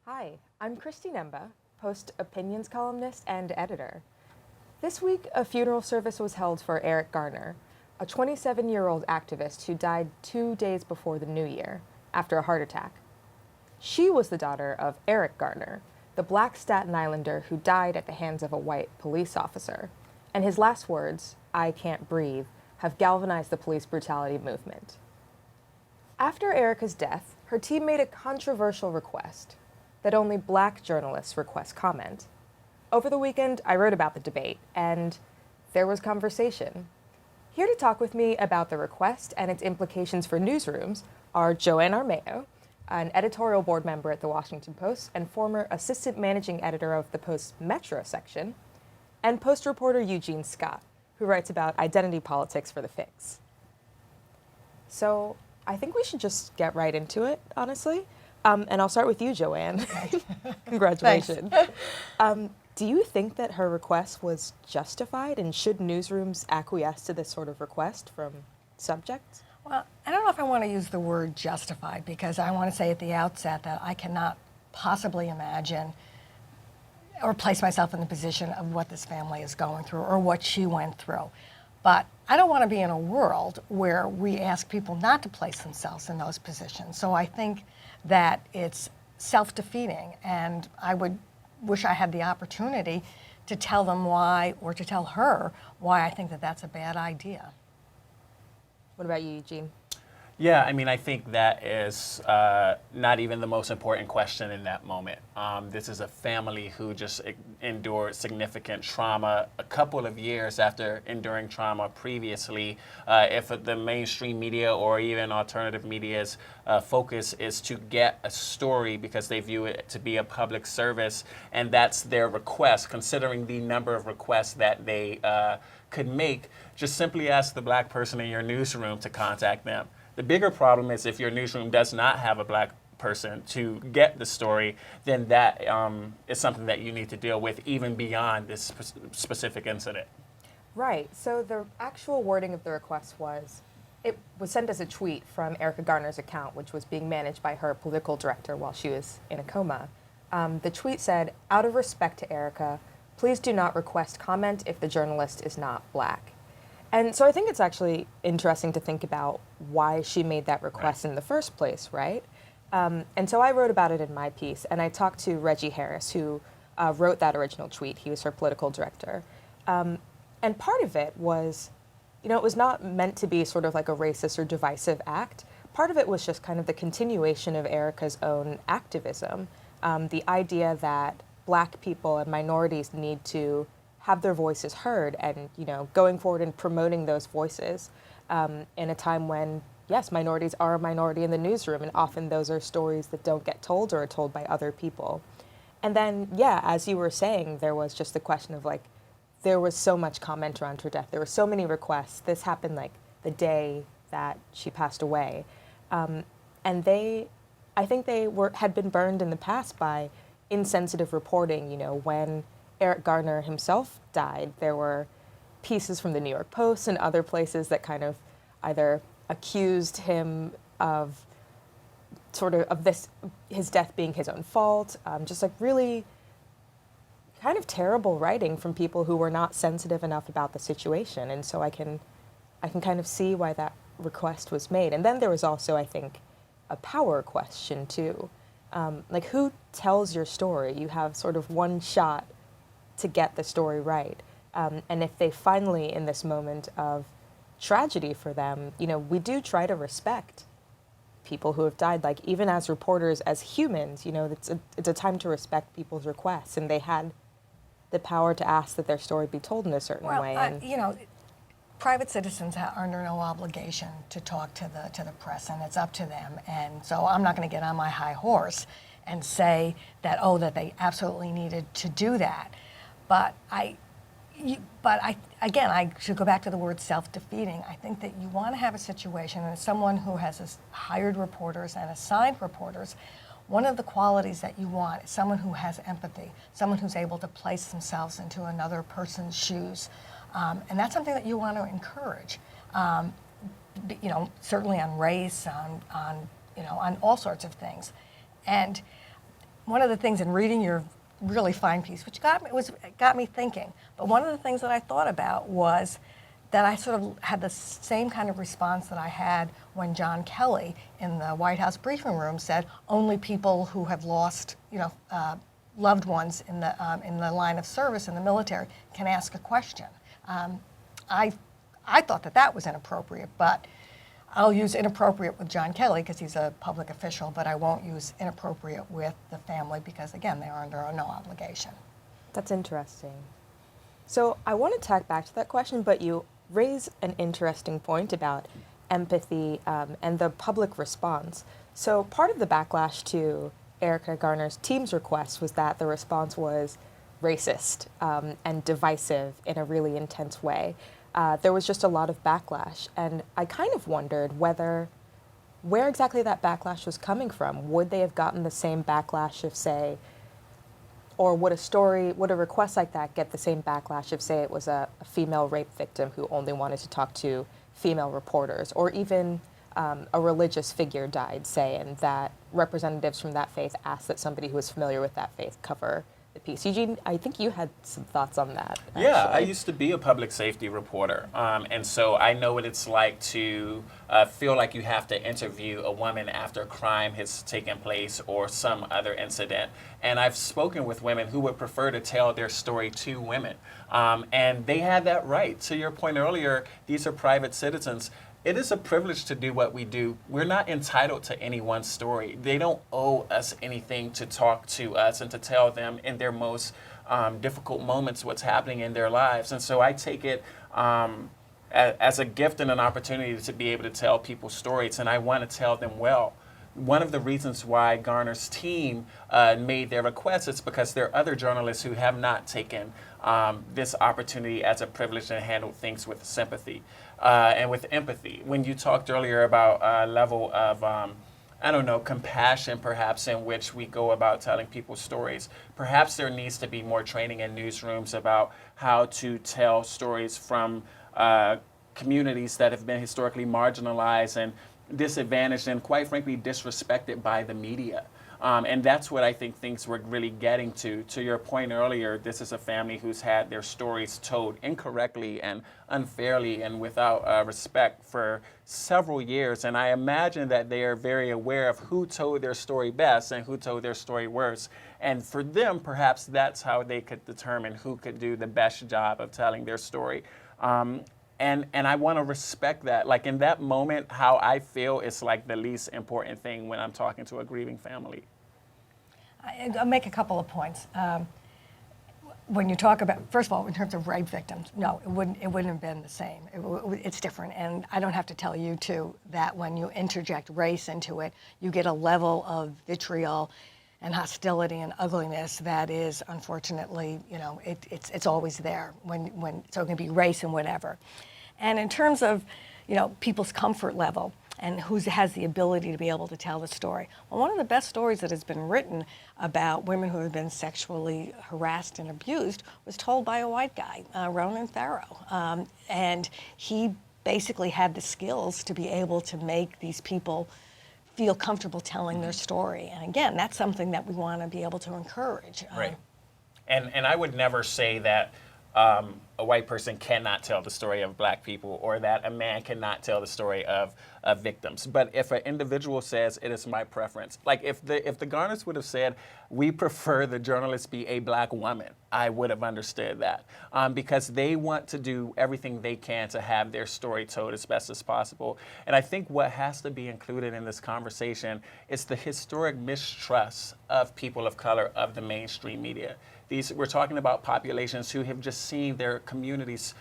Hi, I'm Christy Nemba, Post opinions columnist and editor. This week, a funeral service was held for Eric Garner, a 27-year-old activist who died 2 days before the new year after a heart attack. She was the daughter of Eric Garner, the black Staten Islander who died at the hands of a white police officer. And his last words, "I can't breathe," have galvanized the police brutality movement. After Erica's death, her team made a controversial request that only black journalists request comment. Over the weekend, I wrote about the debate, and there was conversation. Here to talk with me about the request and its implications for newsrooms are Joanne Armeo, an editorial board member at The Washington Post and former assistant managing editor of the Post's Metro section, and Post reporter Eugene Scott, who writes about identity politics for The Fix. So I think we should just get right into it, honestly. And I'll start with you, Joanne. Congratulations. Do you think that her request was justified, and should newsrooms acquiesce to this sort of request from subjects? Well, I don't know if I want to use the word justified, because I want to say at the outset that I cannot possibly imagine or place myself in the position of what this family is going through or what she went through. But I don't want to be in a world where we ask people not to place themselves in those positions. So I think that it's self-defeating, and I would wish I had the opportunity to tell them why, or to tell her why I think that that's a bad idea. What about you, Eugene? Yeah, I mean, I think that is not even the most important question in that moment. This is a family who just endured significant trauma a couple of years after enduring trauma previously. If the mainstream media or even alternative media's focus is to get a story because they view it to be a public service, and that's their request, considering the number of requests that they could make, just simply ask the black person in your newsroom to contact them. The bigger problem is if your newsroom does not have a black person to get the story, then that is something that you need to deal with even beyond this specific incident. Right. So the actual wording of the request was, it was sent as a tweet from Erica Garner's account, which was being managed by her political director while she was in a coma. The tweet said, "Out of respect to Erica, please do not request comment if the journalist is not black." And so I think it's actually interesting to think about why she made that request in the first place, right? And so I wrote about it in my piece, and I talked to Reggie Harris, who wrote that original tweet. He was her political director. And part of it was, it was not meant to be sort of like a racist or divisive act. Part of it was just kind of the continuation of Erica's own activism, the idea that black people and minorities need to have their voices heard, and going forward and promoting those voices in a time when, yes, minorities are a minority in the newsroom, and often those are stories that don't get told or are told by other people. And then, yeah, as you were saying, there was just the question of there was so much comment around her death. There were so many requests. This happened the day that she passed away. And I think they had been burned in the past by insensitive reporting. When Eric Garner himself died, there were pieces from the New York Post and other places that kind of either accused him of his death being his own fault, just really kind of terrible writing from people who were not sensitive enough about the situation. And so I can kind of see why that request was made. And then there was also, I think, a power question too. Who tells your story? You have sort of one shot to get the story right. And if they finally, in this moment of tragedy for them, we do try to respect people who have died, even as reporters, as humans, it's a time to respect people's requests, and they had the power to ask that their story be told in a certain way. Private citizens are under no obligation to talk to the press, and it's up to them. And so I'm not going to get on my high horse and say that, that they absolutely needed to do that. But I should go back to the word self-defeating. I think that you want to have a situation, and as someone who has hired reporters and assigned reporters, one of the qualities that you want is someone who has empathy, someone who's able to place themselves into another person's shoes. And that's something that you want to encourage. Certainly on race, on all sorts of things. And one of the things in reading your really fine piece, which got me thinking, but one of the things that I thought about was that I sort of had the same kind of response that I had when John Kelly in the White House briefing room said only people who have lost, loved ones in the line of service in the military can ask a question. I thought that was inappropriate, but I'll use inappropriate with John Kelly because he's a public official, but I won't use inappropriate with the family because, again, they are under no obligation. That's interesting. So I want to tack back to that question, but you raise an interesting point about empathy and the public response. So part of the backlash to Erica Garner's team's request was that the response was racist and divisive in a really intense way. There was just a lot of backlash, and I kind of wondered where exactly that backlash was coming from. Would they have gotten the same backlash if, say, or would a request like that get the same backlash if, say, it was a female rape victim who only wanted to talk to female reporters, or even a religious figure died, say, and that representatives from that faith asked that somebody who was familiar with that faith cover the piece. Eugene, I think you had some thoughts on that. Actually. Yeah, I used to be a public safety reporter, and so I know what it's like to feel like you have to interview a woman after a crime has taken place or some other incident. And I've spoken with women who would prefer to tell their story to women, and they had that right. To your point earlier, these are private citizens. It is a privilege to do what we do. We're not entitled to anyone's story. They don't owe us anything to talk to us and to tell them in their most difficult moments what's happening in their lives. And so I take it as a gift and an opportunity to be able to tell people stories, and I want to tell them well. One of the reasons why Garner's team made their request is because there are other journalists who have not taken this opportunity as a privilege and handled things with sympathy and with empathy. When you talked earlier about a level of, compassion perhaps in which we go about telling people's stories, perhaps there needs to be more training in newsrooms about how to tell stories from communities that have been historically marginalized and disadvantaged and, quite frankly, disrespected by the media. And that's what I think things we're really getting to. To your point earlier, this is a family who's had their stories told incorrectly and unfairly and without respect for several years. And I imagine that they are very aware of who told their story best and who told their story worse. And for them, perhaps that's how they could determine who could do the best job of telling their story. And I want to respect that. Like in that moment, how I feel is like the least important thing when I'm talking to a grieving family. I'll make a couple of points. When you talk about, first of all, in terms of rape victims, no, it wouldn't have been the same. It's different, and I don't have to tell you too that when you interject race into it, you get a level of vitriol and hostility and ugliness that is, unfortunately, it's always there. So it can be race and whatever. And in terms of, people's comfort level and who has the ability to be able to tell the story. Well, one of the best stories that has been written about women who have been sexually harassed and abused was told by a white guy, Ronan Farrow. And he basically had the skills to be able to make these people feel comfortable telling their story. And again, that's something that we want to be able to encourage. Right. And I would never say that a white person cannot tell the story of black people or that a man cannot tell the story of victims. But if an individual says, it is my preference, like if the Garners would have said, we prefer the journalist be a black woman, I would have understood that. Because they want to do everything they can to have their story told as best as possible. And I think what has to be included in this conversation is the historic mistrust of people of color of the mainstream media. We're talking about populations who have just seen their communities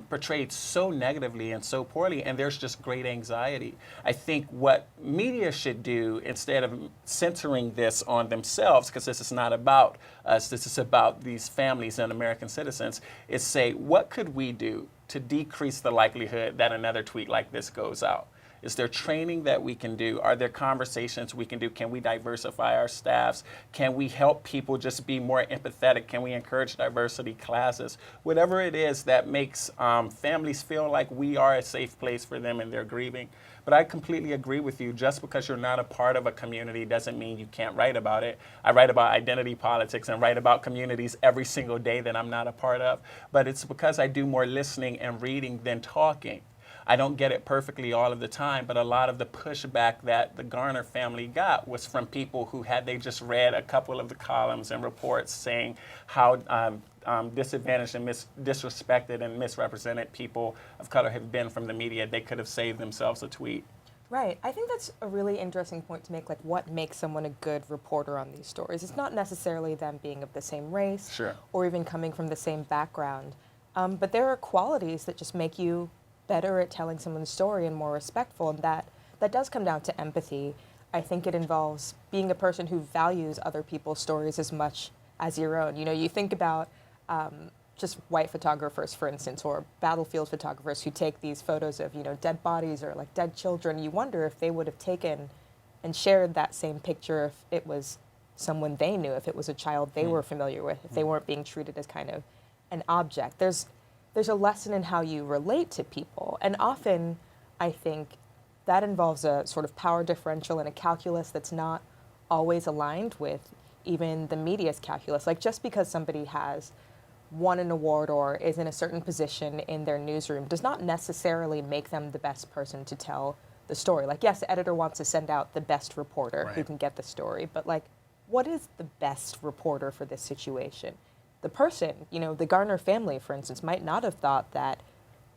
portrayed so negatively and so poorly, and there's just great anxiety. I think what media should do, instead of centering this on themselves, because this is not about us, this is about these families and American citizens, is say, what could we do to decrease the likelihood that another tweet like this goes out? Is there training that we can do? Are there conversations we can do? Can we diversify our staffs? Can we help people just be more empathetic? Can we encourage diversity classes? Whatever it is that makes families feel like we are a safe place for them in their grieving. But I completely agree with you. Just because you're not a part of a community doesn't mean you can't write about it. I write about identity politics and write about communities every single day that I'm not a part of. But it's because I do more listening and reading than talking. I don't get it perfectly all of the time, but a lot of the pushback that the Garner family got was from people who, had they just read a couple of the columns and reports saying how disadvantaged and disrespected and misrepresented people of color have been from the media, they could have saved themselves a tweet. Right. I think that's a really interesting point to make, like what makes someone a good reporter on these stories. It's not necessarily them being of the same race Sure. or even coming from the same background, but there are qualities that just make you better at telling someone's story and more respectful, and that does come down to empathy. I think it involves being a person who values other people's stories as much as your own. You know, you think about just white photographers, for instance, or battlefield photographers who take these photos of, you know, dead bodies or like dead children. You wonder if they would have taken and shared that same picture if it was someone they knew, if it was a child they were familiar with, if they weren't being treated as kind of an object. There's a lesson in how you relate to people. And often, I think, that involves a sort of power differential and a calculus that's not always aligned with even the media's calculus. Like, just because somebody has won an award or is in a certain position in their newsroom does not necessarily make them the best person to tell the story. Like, yes, the editor wants to send out the best reporter who can get the story, but like, what is the best reporter for this situation? The person, you know, the Garner family, for instance, might not have thought that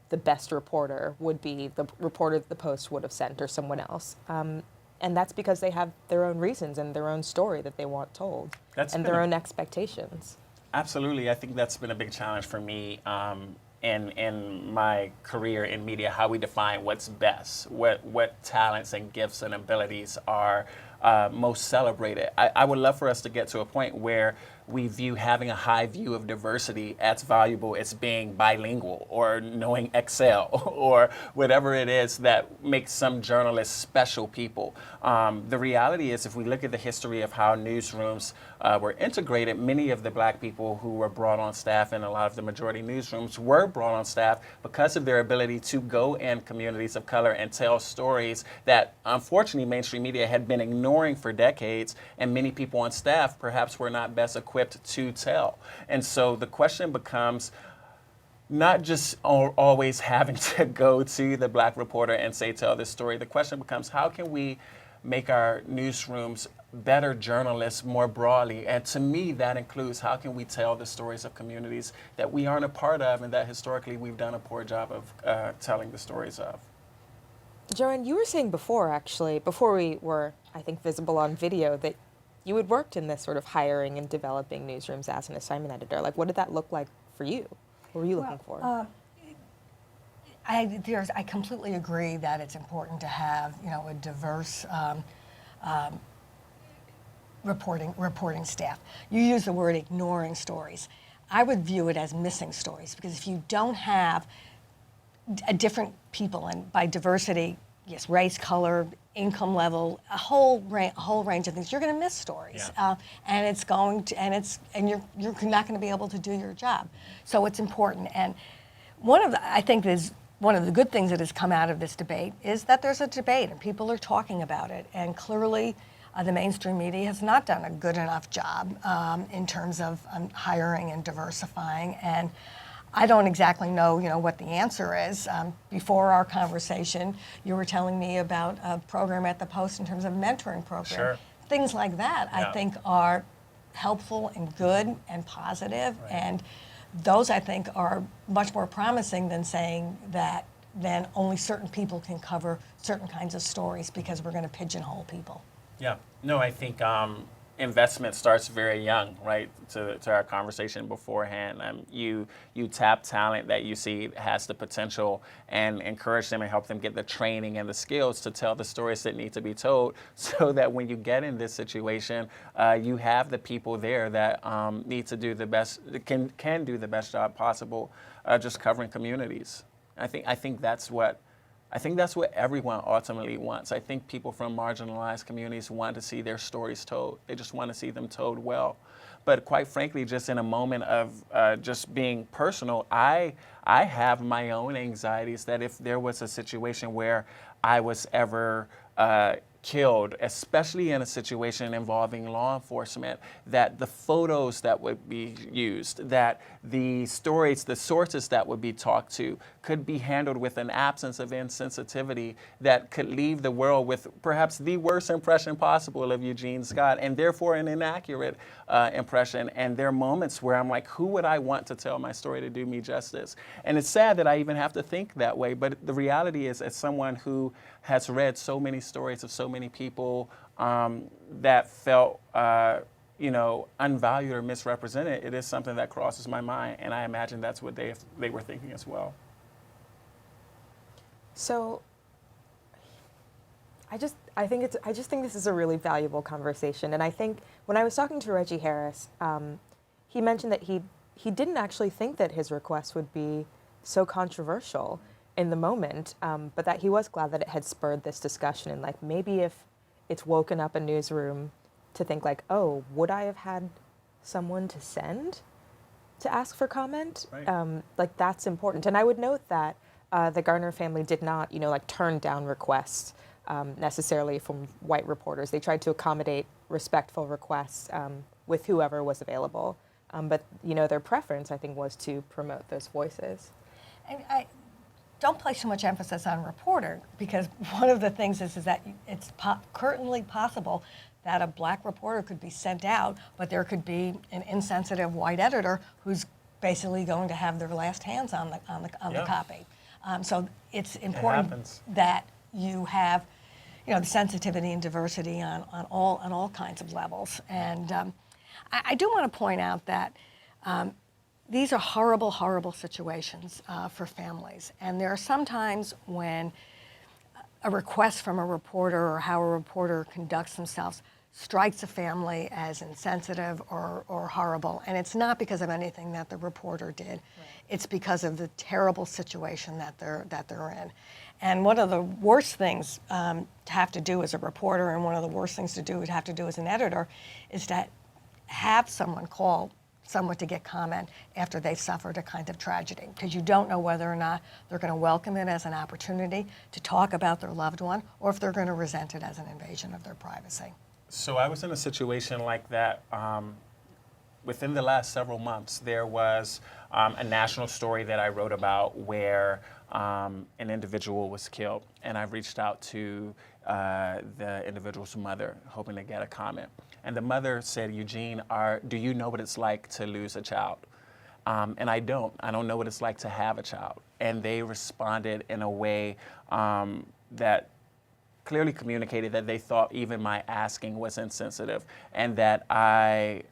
the best reporter would be the reporter that the Post would have sent or someone else. And that's because they have their own reasons and their own story that they want told and their own expectations. Absolutely. I think that's been a big challenge for me in my career in media, how we define what's best, what talents and gifts and abilities are most celebrated. I would love for us to get to a point where we view having a high view of diversity as valuable as being bilingual or knowing Excel or whatever it is that makes some journalists special people. The reality is, if we look at the history of how newsrooms were integrated, many of the black people who were brought on staff in a lot of the majority newsrooms were brought on staff because of their ability to go in communities of color and tell stories that, unfortunately, mainstream media had been ignoring for decades, and many people on staff perhaps were not best equipped to tell. And so the question becomes not just always having to go to the black reporter and say, tell this story. The question becomes, how can we make our newsrooms better journalists more broadly? And to me, that includes, how can we tell the stories of communities that we aren't a part of and that historically we've done a poor job of telling the stories of? Joanne, you were saying before, actually, before we were, I think, visible on video, that you had worked in this sort of hiring and developing newsrooms as an assignment editor. Like, what did that look like for you? What were you looking for? I completely agree that it's important to have, you know, a diverse reporting staff. You use the word ignoring stories. I would view it as missing stories, because if you don't have different people, and by diversity, yes, race, color, income level, a whole range of things, you're going to miss stories, and it's going to, and you're not going to be able to do your job. So it's important. And I think one of the good things that has come out of this debate is that there's a debate and people are talking about it. And clearly, the mainstream media has not done a good enough job in terms of hiring and diversifying. And I don't exactly know, what the answer is. Before our conversation, you were telling me about a program at the Post in terms of mentoring program. Sure. Things like that, Yeah. I think, are helpful and good and positive, and those, I think, are much more promising than saying that then only certain people can cover certain kinds of stories because we're going to pigeonhole people. Yeah. No, I think investment starts very young, right? To our conversation beforehand, you tap talent that you see has the potential and encourage them and help them get the training and the skills to tell the stories that need to be told, so that when you get in this situation, you have the people there that need to do the best, can do the best job possible, just covering communities. I think that's what I think that's what everyone ultimately wants. I think people from marginalized communities want to see their stories told. They just want to see them told well. But quite frankly, just in a moment of just being personal, I have my own anxieties that if there was a situation where I was ever killed, especially in a situation involving law enforcement, that the photos that would be used, that the stories, the sources that would be talked to could be handled with an absence of insensitivity that could leave the world with perhaps the worst impression possible of Eugene Scott, and therefore an inaccurate impression. And there are moments where I'm like, who would I want to tell my story to do me justice? And it's sad that I even have to think that way, but the reality is, as someone who has read so many stories of so many people that felt unvalued or misrepresented, it is something that crosses my mind, and I imagine that's what they were thinking as well. So I just think this is a really valuable conversation, and I think when I was talking to Reggie Harris, he mentioned that he didn't actually think that his request would be so controversial in the moment, but that he was glad that it had spurred this discussion, and like maybe if it's woken up a newsroom to think like, oh, would I have had someone to send to ask for comment? Right. Like that's important, and I would note that the Garner family did not, turn down requests necessarily from white reporters. They tried to accommodate respectful requests with whoever was available, but their preference, I think, was to promote those voices. And I don't place too much emphasis on reporter, because one of the things is that it's currently possible that a black reporter could be sent out, but there could be an insensitive white editor who's basically going to have their last hands on the copy. So it's important that you have, the sensitivity and diversity on all kinds of levels. And I do want to point out that these are horrible, horrible situations for families. And there are some times when a request from a reporter or how a reporter conducts themselves strikes a family as insensitive or horrible. And it's not because of anything that the reporter did. Right. It's because of the terrible situation that they're in. And one of the worst things to have to do as a reporter, and one of the worst things to have to do as an editor, is to have someone call someone to get comment after they suffered a kind of tragedy, because you don't know whether or not they're going to welcome it as an opportunity to talk about their loved one, or if they're going to resent it as an invasion of their privacy. So I was in a situation like that within the last several months. There was a national story that I wrote about where an individual was killed, and I reached out to the individual's mother hoping to get a comment. And the mother said, Eugene, do you know what it's like to lose a child? And I don't know what it's like to have a child. And they responded in a way that clearly communicated that they thought even my asking was insensitive, and that that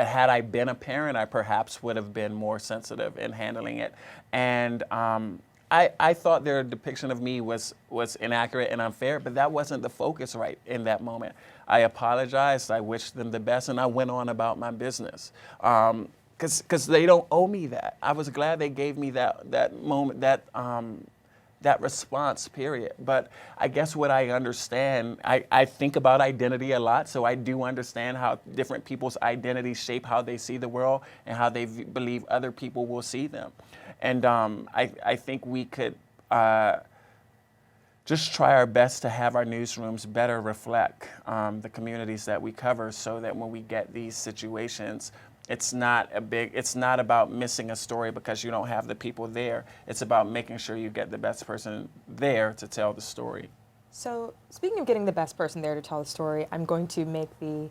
had I been a parent, I perhaps would have been more sensitive in handling it. And I thought their depiction of me was inaccurate and unfair, but that wasn't the focus right in that moment. I apologized, I wished them the best, and I went on about my business. Because they don't owe me that. I was glad they gave me that moment, that response, period. But I guess what I understand, I think about identity a lot, so I do understand how different people's identities shape how they see the world and how they believe other people will see them. And I think we could just try our best to have our newsrooms better reflect the communities that we cover, so that when we get these situations, it's not about missing a story because you don't have the people there. It's about making sure you get the best person there to tell the story. So speaking of getting the best person there to tell the story, I'm going to make the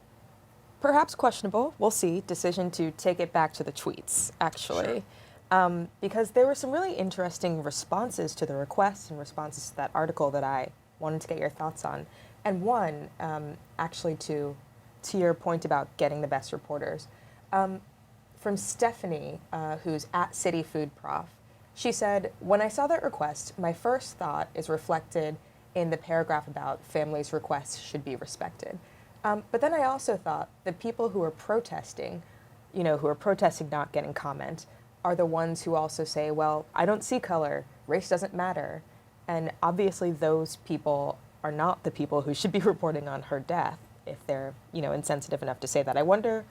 perhaps questionable, we'll see, decision to take it back to the tweets, actually. Sure. Because there were some really interesting responses to the requests and responses to that article that I wanted to get your thoughts on. And one, actually to your point about getting the best reporters, from Stephanie, who's at City Food Prof. She said, when I saw that request, my first thought is reflected in the paragraph about families' requests should be respected. But then I also thought the people who are protesting not getting comment, are the ones who also say, well, I don't see color, race doesn't matter. And obviously those people are not the people who should be reporting on her death if they're, insensitive enough to say that. I wonder,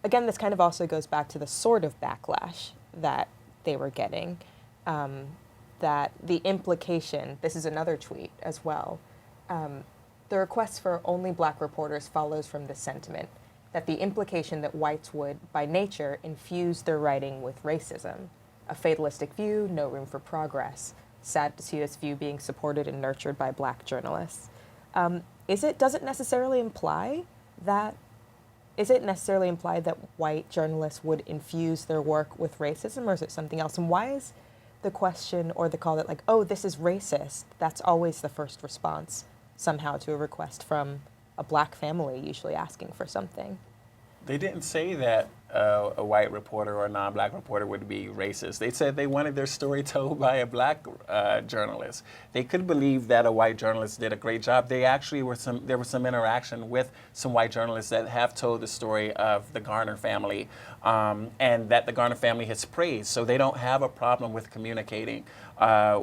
again, this kind of also goes back to the sort of backlash that they were getting, that the implication, this is another tweet as well, the request for only black reporters follows from this sentiment, that the implication that whites would, by nature, infuse their writing with racism, a fatalistic view, no room for progress. Sad to see this view being supported and nurtured by black journalists. Does it necessarily imply that white journalists would infuse their work with racism, or is it something else? And why is the question or the call that like, oh, this is racist, that's always the first response somehow to a request from a black family usually asking for something? They didn't say that a white reporter or a non-black reporter would be racist. They said they wanted their story told by a black journalist. They could believe that a white journalist did a great job. There was some interaction with some white journalists that have told the story of the Garner family, and that the Garner family has praised. So they don't have a problem with communicating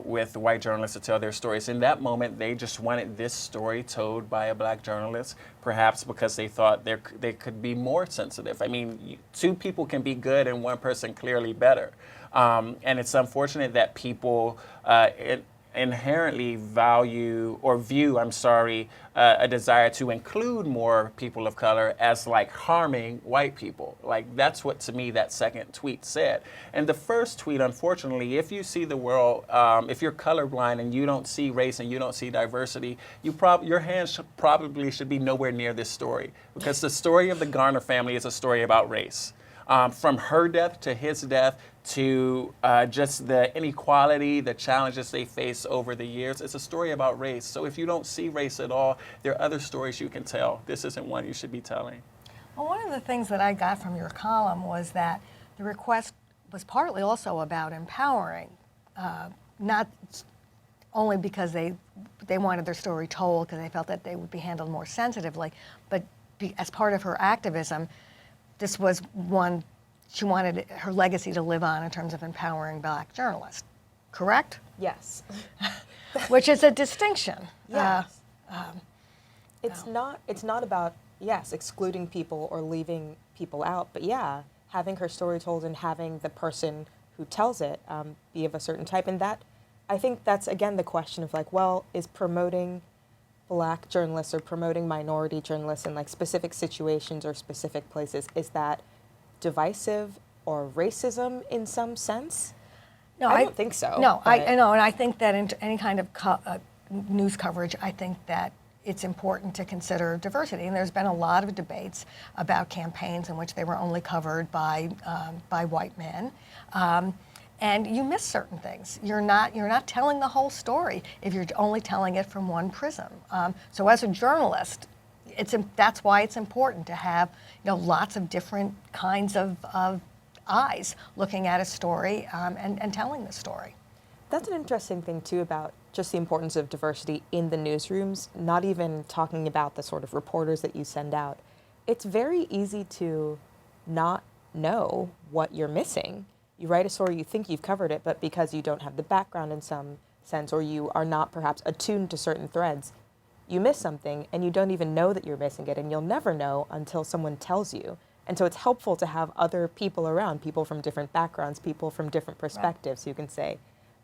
with white journalists to tell their stories. In that moment, they just wanted this story told by a black journalist, perhaps because they thought they could be more sensitive. I mean, two people can be good and one person clearly better. And it's unfortunate that people inherently view a desire to include more people of color as like harming white people. Like that's what to me that second tweet said. And the first tweet, unfortunately, if you see the world, if you're colorblind and you don't see race and you don't see diversity, your hands probably should be nowhere near this story, because the story of the Garner family is a story about race. From her death to his death to just the inequality, the challenges they face over the years. It's a story about race. So if you don't see race at all, there are other stories you can tell. This isn't one you should be telling. Well, one of the things that I got from your column was that the request was partly also about empowering, not only because they wanted their story told because they felt that they would be handled more sensitively, but as part of her activism, this was one she wanted her legacy to live on in terms of empowering black journalists, correct? Yes. Which is a distinction. Yes. It's not about, yes, excluding people or leaving people out, but yeah, having her story told and having the person who tells it be of a certain type. And that, I think that's, again, the question of like, well, is promoting black journalists or promoting minority journalists in like specific situations or specific places, is that divisive or racism in some sense? No, I don't think so. No, I know, and I think that in any kind of news coverage, I think that it's important to consider diversity. And there's been a lot of debates about campaigns in which they were only covered by white men. And you miss certain things. You're not telling the whole story if you're only telling it from one prism. So as a journalist, that's why it's important to have lots of different kinds of eyes looking at a story and telling the story. That's an interesting thing too about just the importance of diversity in the newsrooms, not even talking about the sort of reporters that you send out. It's very easy to not know what you're missing. You write a story, you think you've covered it, but because you don't have the background in some sense, or you are not perhaps attuned to certain threads, you miss something and you don't even know that you're missing it, and you'll never know until someone tells you. And so it's helpful to have other people around, people from different backgrounds, people from different perspectives, who can say,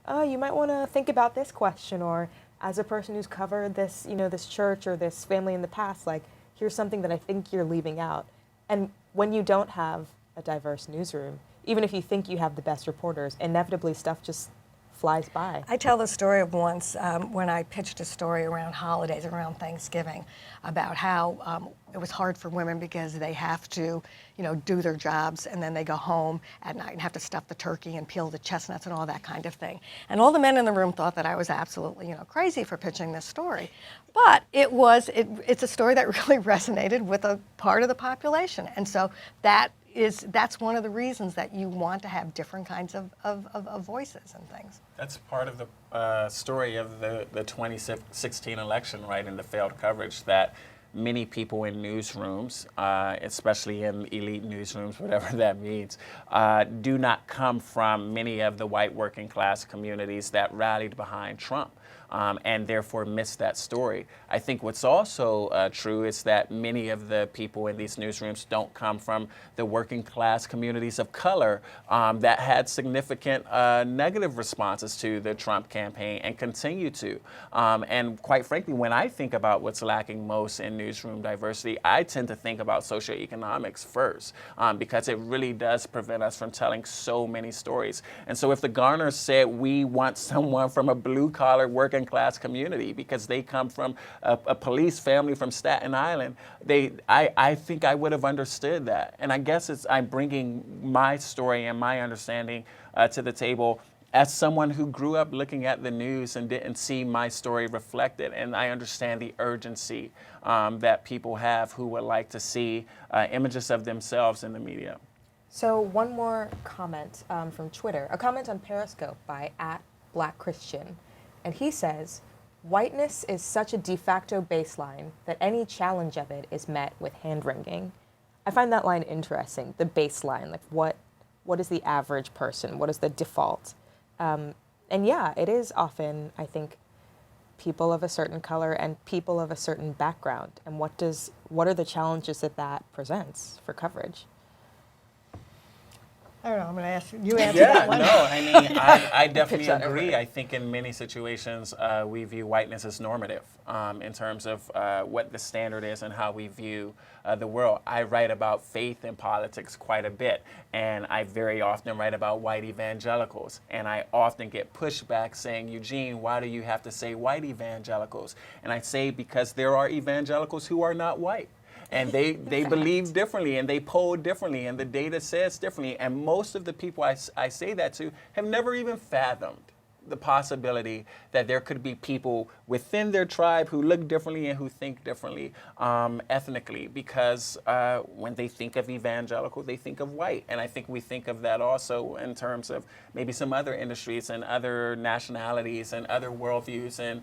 oh, you might want to think about this question, or as a person who's covered this, this church or this family in the past, like, here's something that I think you're leaving out. And when you don't have a diverse newsroom, even if you think you have the best reporters, inevitably stuff just flies by. I tell the story of once when I pitched a story around holidays, around Thanksgiving, about how it was hard for women because they have to, do their jobs, and then they go home at night and have to stuff the turkey and peel the chestnuts and all that kind of thing. And all the men in the room thought that I was absolutely, crazy for pitching this story. But it's a story that really resonated with a part of the population. And so that's one of the reasons that you want to have different kinds of voices and things. That's part of the story of the 2016 election, right, in the failed coverage, that many people in newsrooms, especially in elite newsrooms, whatever that means, do not come from many of the white working class communities that rallied behind Trump. And therefore miss that story. I think what's also true is that many of the people in these newsrooms don't come from the working class communities of color that had significant negative responses to the Trump campaign and continue to. And quite frankly, when I think about what's lacking most in newsroom diversity, I tend to think about socioeconomics first, because it really does prevent us from telling so many stories. And so if the Garners said we want someone from a blue-collar working class community because they come from a police family from Staten Island, I think I would have understood that. And I guess I'm bringing my story and my understanding to the table as someone who grew up looking at the news and didn't see my story reflected. And I understand the urgency that people have who would like to see images of themselves in the media. So one more comment from Twitter, a comment on Periscope by @BlackChristian. And he says, whiteness is such a de facto baseline that any challenge of it is met with hand-wringing. I find that line interesting, the baseline, like what is the average person? What is the default? And yeah, it is often, I think, people of a certain color and people of a certain background. And what are the challenges that presents for coverage? I don't know, I'm going to ask you answer Yeah, that one. no, I mean, I definitely that agree. over. I think in many situations we view whiteness as normative in terms of what the standard is and how we view the world. I write about faith in politics quite a bit, and I very often write about white evangelicals, and I often get pushback saying, Eugene, why do you have to say white evangelicals? And I say because there are evangelicals who are not white. And they believe differently, and they poll differently, and the data says differently. And most of the people I say that to have never even fathomed the possibility that there could be people within their tribe who look differently and who think differently ethnically, because when they think of evangelical, they think of white. And I think we think of that also in terms of maybe some other industries and other nationalities and other worldviews. And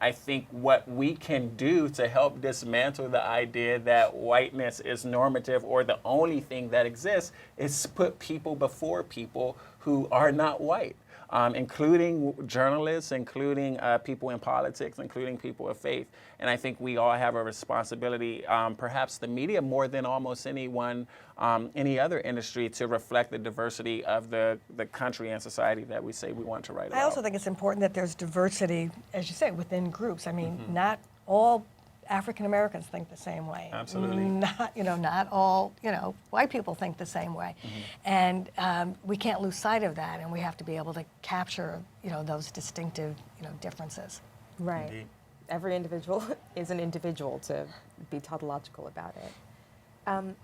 I think what we can do to help dismantle the idea that whiteness is normative or the only thing that exists is put people before people who are not white. Including journalists, including people in politics, including people of faith. And I think we all have a responsibility, perhaps the media more than almost anyone, any other industry, to reflect the diversity of the country and society that we say we want to write about. I also think it's important that there's diversity, as you say, within groups. I mean, not all African Americans think the same way. Absolutely. Not all, white people think the same way. And we can't lose sight of that, and we have to be able to capture, those distinctive, differences. Right. Indeed. Every individual is an individual, to be tautological about it.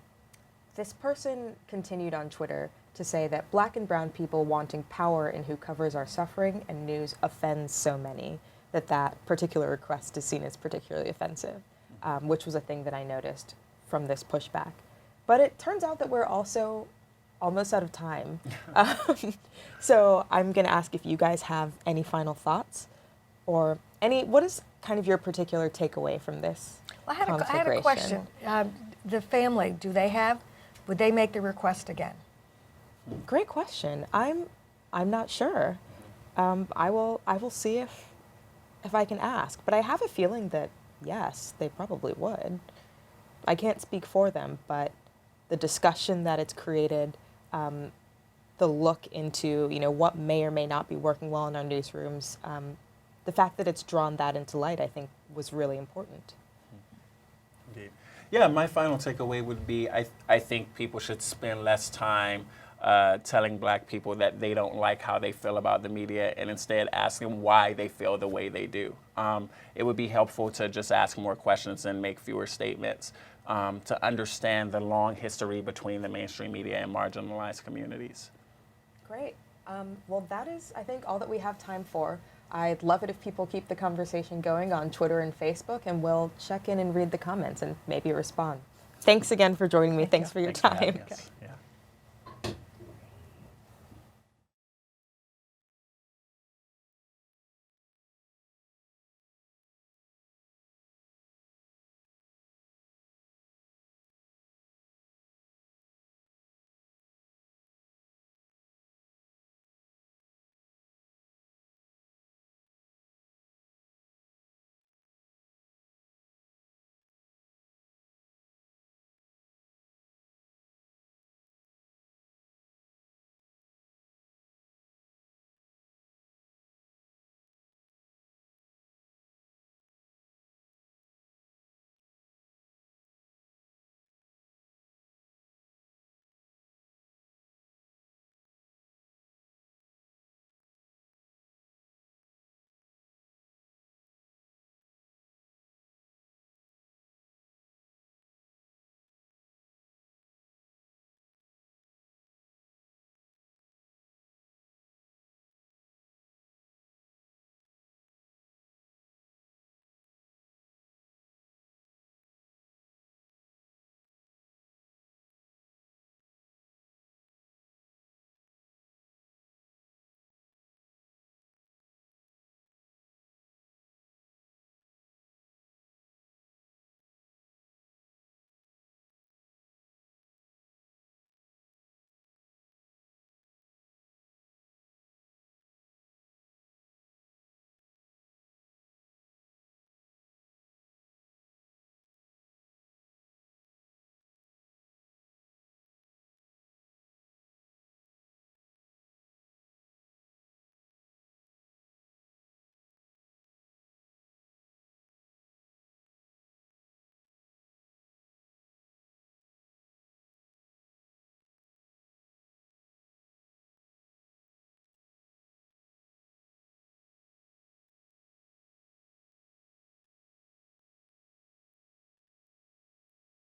This person continued on Twitter to say that black and brown people wanting power in who covers our suffering and news offends so many that particular request is seen as particularly offensive, which was a thing that I noticed from this pushback. But it turns out that we're also almost out of time. So I'm going to ask if you guys have any final thoughts or what is kind of your particular takeaway from this Well, I had configuration? a question. The family, would they make the request again? Great question. I'm not sure. I will see if I can ask, but I have a feeling that yes, they probably would. I can't speak for them, but the discussion that it's created, the look into what may or may not be working well in our newsrooms, the fact that it's drawn that into light, I think, was really important. Indeed. Yeah, my final takeaway would be I think people should spend less time telling black people that they don't like how they feel about the media, and instead ask them why they feel the way they do. It would be helpful to just ask more questions and make fewer statements to understand the long history between the mainstream media and marginalized communities. Great. Well, that is, I think, all that we have time for. I'd love it if people keep the conversation going on Twitter and Facebook, and we'll check in and read the comments and maybe respond. Thanks again for joining me. Thanks for your Thanks for time. having us.